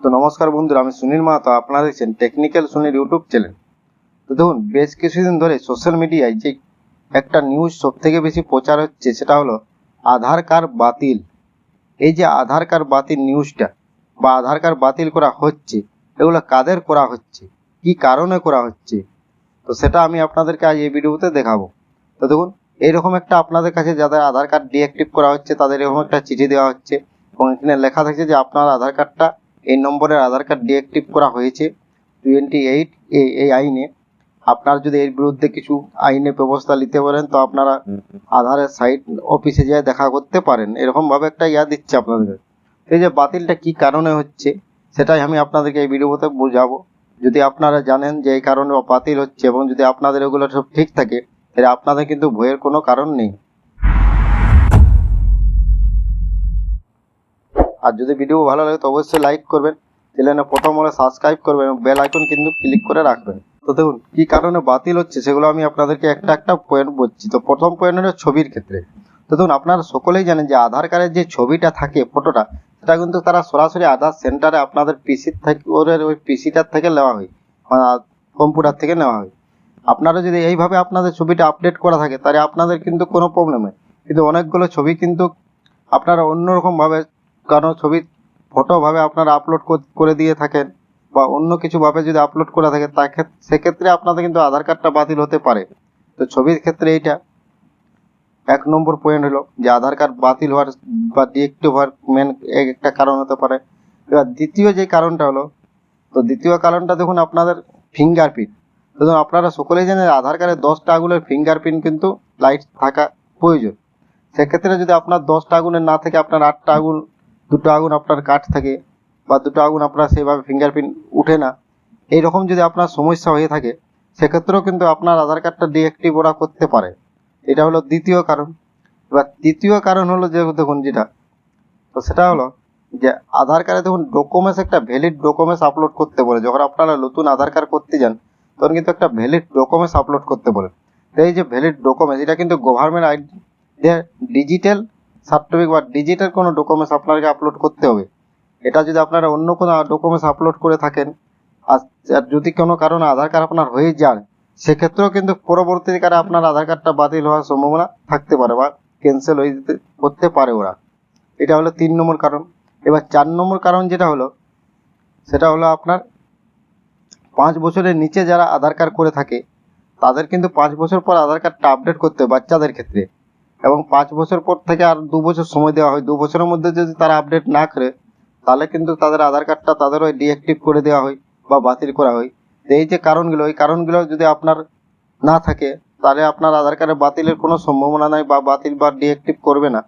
তো নমস্কার বন্ধুরা, আমি সুনীল মাহাতো। আপনারা দেখছেন টেকনিক্যাল সুনীল ইউটিউব চ্যানেল। তো দেখুন, বেশ কিছুদিন ধরে সোশ্যাল মিডিয়ায় যে একটা নিউজ সব থেকে বেশি প্রচার হচ্ছে সেটা হলো আধার কার্ড বাতিল। এই যে আধার কার্ড বাতিল নিউজটা বা আধার কার্ড বাতিল করা হচ্ছে, এগুলো কাদের করা হচ্ছে, কি কারণে করা হচ্ছে, তো সেটা আমি আপনাদেরকে আজ এই ভিডিওতে দেখাবো। তো দেখুন, এইরকম একটা আপনাদের কাছে যাদের আধার কার্ড ডিঅ্যাক্টিভ করা হচ্ছে তাদের এরকম একটা চিঠি দেওয়া হচ্ছে এবং এখানে লেখা থাকছে যে আপনার আধার কার্ডটা এই নম্বরের আধার কার্ড ডিঅ্যাক্টিভ করা হয়েছে 28 এই আইনে। আপনার যদি এর বিরুদ্ধে কিছু আইনে ব্যবস্থা নিতে পারেন তো আপনারা আধারের সাইট অফিসে যেয়ে দেখা করতে পারেন, এরকমভাবে একটা দিচ্ছে আপনাদের। এই যে বাতিলটা কি কারণে হচ্ছে সেটাই আমি আপনাদেরকে এই ভিডিওতে বোঝাবো। যদি আপনারা জানেন যে এই কারণে বাতিল হচ্ছে এবং যদি আপনাদের এগুলো সব ঠিক থাকে তাহলে আপনাদের কিন্তু ভয়ের কোনো কারণ নেই। আর যদি ভিডিও ভালো লাগে তো অবশ্যই লাইক করবেন, চ্যানেলে প্রথম হলে সাবস্ক্রাইব করবেন এবং বেল আইকন কিন্তু ক্লিক করে রাখবেন। তো দেখুন কি কারণে বাতিল হচ্ছে সেগুলো আমি আপনাদেরকে একটা একটা পয়েন্ট বলছি। তো প্রথম পয়েন্ট হলো ছবির ক্ষেত্রে। তো দেখুন, আপনারা সকলেই জানেন যে আধার কার্ডের যে ছবিটা থাকে, ফটোটা, সেটা কিন্তু তারা সরাসরি আধার সেন্টারে আপনাদের পিসির থেকে ওই পিসিটার থেকে নেওয়া হয়, কম্পিউটার থেকে নেওয়া হয়। আপনারা যদি এইভাবে আপনাদের ছবিটা আপডেট করা থাকে তাহলে আপনাদের কিন্তু কোনো প্রবলেম নেই। কিন্তু অনেকগুলো ছবি কিন্তু আপনারা অন্যরকমভাবে কারণ ছবি ফটোভাবে আপনারা আপলোড করে দিয়ে থাকেন বা অন্য কিছুভাবে যদি আপলোড করা থাকে সেক্ষেত্রে আপনাদের কিন্তু আধার কার্ডটা বাতিল হতে পারে। তো ছবির ক্ষেত্রে এইটা এক নম্বর পয়েন্ট হলো যে আধার কার্ড বাতিল হওয়ার বা ডিএক্টিভ হওয়ার মেন একটা কারণ হতে পারে। এবার দ্বিতীয় যে কারণটা হলো, তো দ্বিতীয় কারণটা দেখুন আপনাদের ফিঙ্গারপ্রিন্ট। দেখুন, আপনারা সকলেই জানেন আধার কার্ডে 10টা আঙুলের ফিঙ্গারপ্রিন্ট কিন্তু লাইট থাকা প্রয়োজন। সেক্ষেত্রে যদি আপনার 10টা আঙুলের না থেকে আপনার 8টা আঙুল, 2টো আঙুল আপনার কাট থাকে বা 2টো আঙুল আপনার সেভাবে ফিঙ্গারপ্রিন্ট উঠে না, এইরকম যদি আপনার সমস্যা হয়ে থাকে সেক্ষেত্রেও কিন্তু আপনার আধার কার্ডটা ডিঅ্যাক্টিভ ওরা করতে পারে। এটা হলো দ্বিতীয় কারণ। এবার তৃতীয় কারণ হলো যে দেখুন যেটা, তো সেটা হলো যে আধার কার্ডে দেখুন ডকুমেন্টস, একটা ভ্যালিড ডকুমেন্টস আপলোড করতে বলে। যখন আপনারা নতুন আধার কার্ড করতে যান তখন কিন্তু একটা ভ্যালিড ডকুমেন্টস আপলোড করতে বলে। তো এই যে ভ্যালিড ডকুমেন্টস, এটা কিন্তু গভর্নমেন্ট আইডি ডিজিটাল সার্টিফিকেট বা ডিজিটাল কোনো ডকুমেন্টস আপনাকে আপলোড করতে হবে। এটা যদি আপনারা অন্য কোনো ডকুমেন্টস আপলোড করে থাকেন আর যদি কোনো কারণে আধার কার্ড আপনার হয়ে যায় সেক্ষেত্রেও কিন্তু পরবর্তীকালে আপনার আধার কার্ডটা বাতিল হওয়ার সম্ভাবনা থাকতে পারে বা ক্যান্সেল হয়ে যেতে করতে পারে ওরা। এটা হলো 3 নম্বর কারণ। এবার 4 নম্বর কারণ যেটা হলো সেটা হলো আপনার 5 বছরের নিচে যারা আধার কার্ড করে থাকে তাদের কিন্তু 5 বছর পর আধার কার্ডটা আপডেট করতে হবে বাচ্চাদের ক্ষেত্রে, এবং 5 বছর পর থেকে আর 2 বছর সময় দেওয়া হয়। 2 বছরের মধ্যে যদি তারা আপডেট না করে তাহলে কিন্তু তাদের আধার কার্ডটা তাদের ওই ডিঅ্যাক্টিভ করে দেওয়া হয় বা বাতিল করা হয়। তো এই যে কারণগুলো, এই কারণগুলো যদি আপনার না থাকে তাহলে আপনার আধার কার্ডের বাতিলের কোনো সম্ভাবনা নাই বা বাতিল বা ডিঅ্যাক্টিভ করবে না।